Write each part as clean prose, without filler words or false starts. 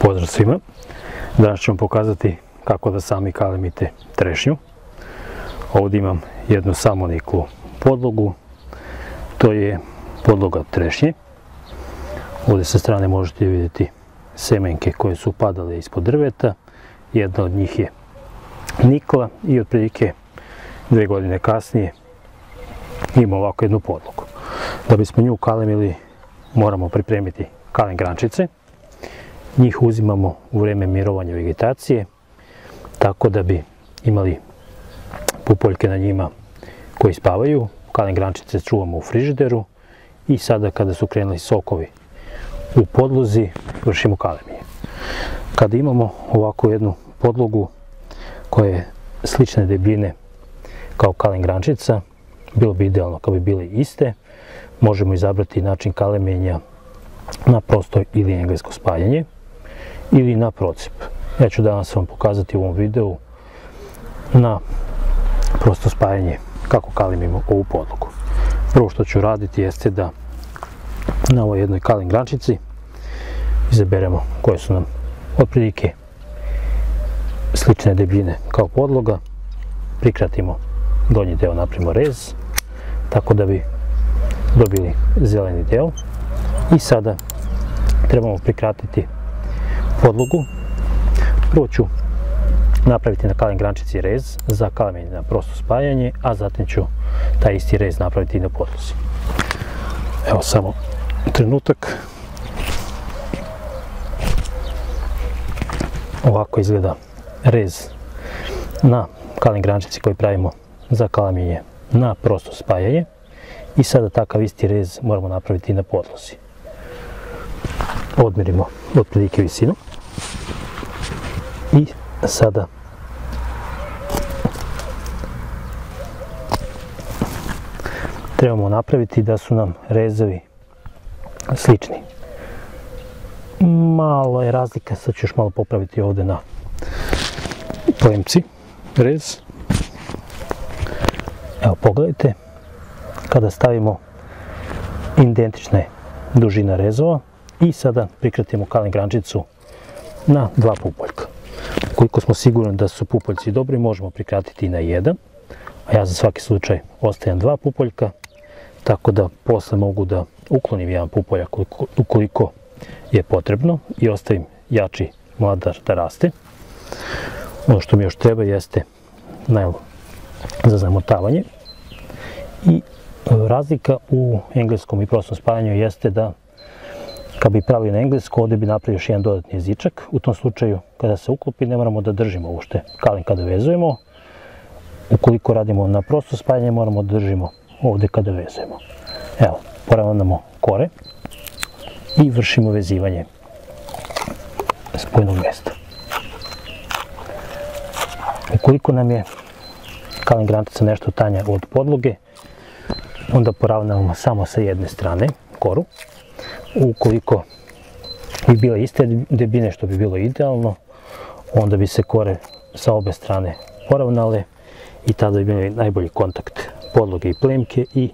Pozdrav svima! Danas ću vam pokazati kako da sami kalemite trešnju. Ovdje imam jednu samoniklu podlogu. To je podloga trešnje. Ovdje sa strane možete vidjeti semenke koje su padale ispod drveta. Jedna od njih je nikla i otprilike 2 godine kasnije ima ovako jednu podlogu. Da bismo nju kalemili moramo pripremiti kalem grančice. Njih uzimamo u vrijeme mirovanja vegetacije, tako da bi imali pupoljke na njima koji spavaju. Kalem grančice čuvamo u frižideru i sada kada su krenuli sokovi u podlozi vršimo kalemije. Kada imamo ovako jednu podlogu koja je slične debljine kao kalem grančica, bilo bi idealno kad bi bile iste. Možemo izabrati način kalemenja na prosto ili englesko spaljanje ili na procep. Ja ću danas vam pokazati u ovom videu na prosto spajanje kako kalemimo ovu podlogu. Prvo što ću raditi jeste da na ovoj jednoj kalem grančici izaberemo koje su nam otprilike slične debljine kao podloga, prikratimo donji deo, napravimo rez tako da bi dobili zeleni deo i sada trebamo prikratiti podlogu. Prvo ću napraviti na kalem grančici rez za kalemenje na prosto spajanje, a zatim ću taj isti rez napraviti i na podlozi. Evo samo trenutak. Ovako izgleda rez na kalem grančici koji pravimo za kalemenje na prosto spajanje i sada takav isti rez moramo napraviti i na podlozi. Odmjerimo otprilike visinu i sada trebamo napraviti da su nam rezovi slični. Malo je razlika, sad ću još malo popraviti ovdje na plemci rez. Evo pogledajte, kada stavimo identične dužine rezova i sada prikratimo kalem grančicu na 2 pupoljka. Ukoliko smo sigurni da su pupoljci dobri, možemo prikratiti i na 1, a ja za svaki slučaj ostavljam 2 pupoljka, tako da posle mogu da uklonim jedan pupoljak ukoliko je potrebno i ostavim jači mladar da raste. Ono što mi još treba jeste najlon za zamotavanje. I razlika u engleskom i prostom spajanju jeste da kad bi pravili na englesko, ovdje bi napravio još jedan dodatni jezičak. U tom slučaju, kada se uklopi, ne moramo da držimo uopšte kalem kada vezujemo. Ukoliko radimo na prosto spajanje, moramo da držimo ovdje kada vezujemo. Evo, poravnamo kore i vršimo vezivanje spojnog mjesta. Ukoliko nam je kalem grančica nešto tanja od podloge, onda poravnamo samo sa jedne strane koru. Ukoliko bi bile iste debljine, što bi bilo idealno, onda bi se kore sa obe strane poravnale i tada bi imali najbolji kontakt podloge i plemke i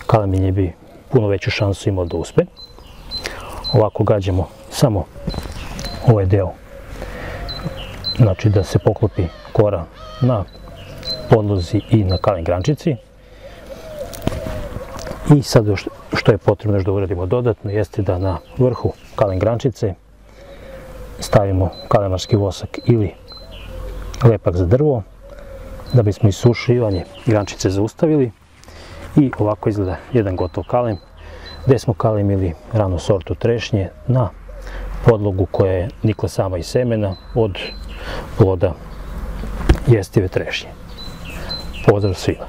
kalemenje bi puno veću šansu imao da uspe. Ovako gađamo samo ovaj deo, znači da se poklopi kora na podlozi i na kalem grančici. I sad što je potrebno još da uradimo dodatno jeste da na vrhu kalem grančice stavimo kalemarski vosak ili lepak za drvo da bismo isušivanje grančice zaustavili. I ovako izgleda jedan gotov kalem gdje smo kalemili ranu sortu trešnje na podlogu koja je nikla sama iz semena od ploda jestive trešnje. Pozdrav svima!